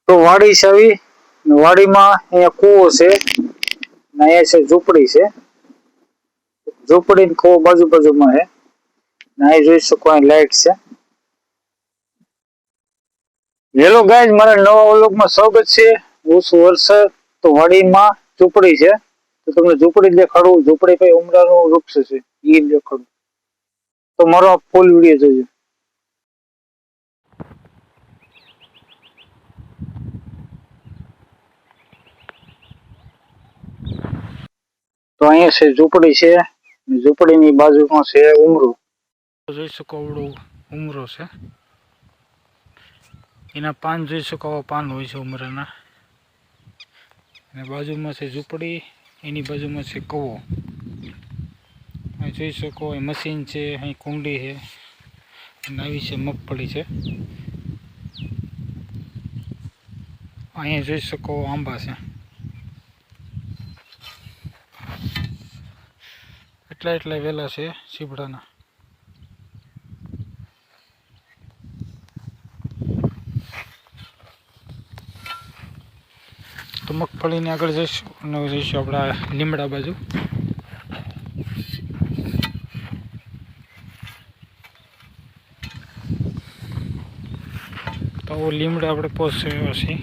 તો વાડી છે આવી, વાડીમાં અહીંયા કૂવો છે, અહીંયા છે ઝૂંપડી છે, ઝૂંપડી ને કૂવો બાજુ બાજુમાં છે, અહીં જોઈ શકો અહીં લાઈટ છે. હેલો ગાઈઝ, મારા નવા વ્લોગમાં સ્વાગત છે. હું છું વરસાદ. તો વાડીમાં ઝૂંપડી છે, તો તમને ઝૂંપડી દેખાડું. ઝૂંપડી કઈ ઉમરાનું વૃક્ષ છે એ દેખાડું. તો મારો ફૂલ વિડીયો જોજો. તો અહીંયા છે ઝૂંપડી છે, ઝૂંપડીની બાજુમાં છે ઉમરો. જોઈ શકો આવડો ઉમરો છે, એના પાન જોઈ શકો, આવા પાન હોય છે ઉમરાના. અને બાજુમાં છે ઝૂંપડી, એની બાજુમાં છે કૂવો. અહીં જોઈ શકો અહીં મશીન છે, અહીં કુંડી છે, અને આવી છે મગફળી છે. અહીંયા જોઈ શકો આંબા છે. એટલા વેલા છે સીબડાના. તો મગફળીને આગળ જઈશું અને જઈશું આપણા લીમડા બાજુ. તો લીમડા આપણે પહોંચ્યા છીએ.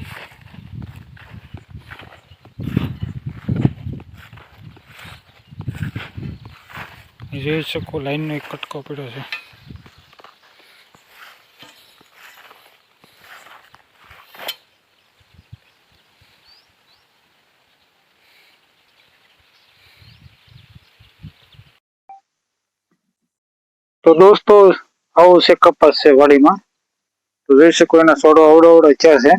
જોઈ શકો લાઈનનો એક કટકો પડ્યો છે. તો દોસ્તો આવું છે કપાસ છે વાડીમાં. તો જોઈ શકો એના છોડો અવડો થયા છે.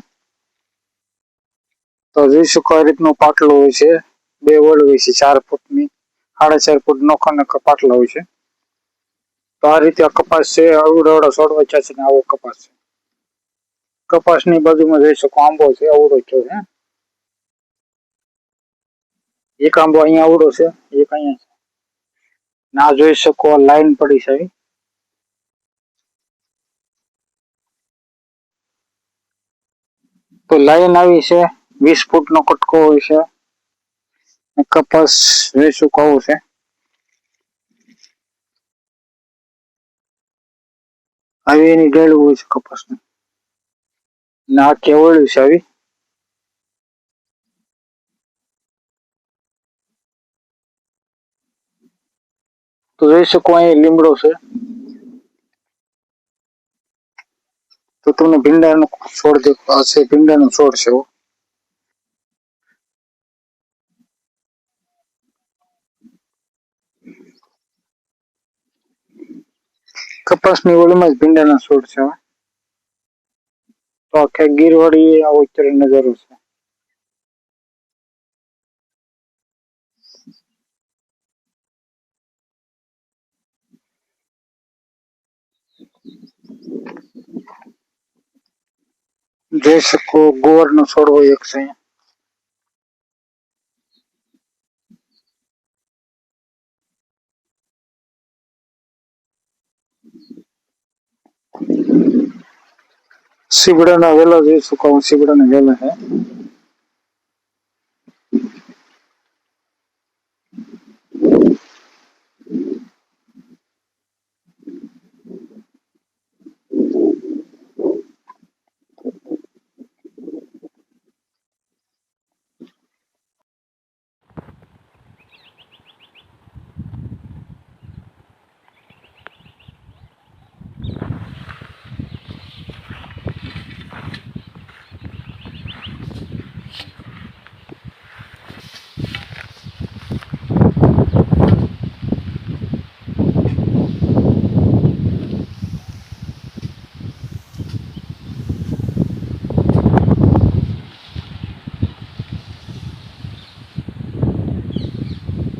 તો જોઈ શકો આ રીતનું પાટલું હોય છે, 2 વડ હોય છે, 4 ફૂટની, 4.5 ફૂટ નોખા પાટલા હોય છે. તો આ રીતે આ કપાસ છે, અવડા છોડવા થયા છે ને આવો કપાસ છે. કપાસની બાજુમાં જોઈ શકો આંબો છે, અવડો થયો છે. એક આંબો અહીંયા અવડો છે, એક અહીંયા છે. ના જોઈ શકો લાઈન પડી છે. તો લાઈન આવી છે, 20 ફૂટનો કટકો હોય છે. કપાસ જોઈ શકો આવું છે. આવી એની ડેલું હોય છે કપાસની. ના કેવળ્યું છે આવી. તો જોઈ શકો અહીં લીમડો છે. તો તમને ભીંડાનો છોડ દેખો છે, ભીંડાનો છોડ છે. કપાસની ઓળીમાં જ ભીંડાના છોડ છે. તો આખે ગીરવાડી આવો અત્યારે નજારો છે. જોઈ શકો ગોળનો છોડવો એક છે. સીબડાના વેલા જોઈ શકો, સીબડાના વેલા છે.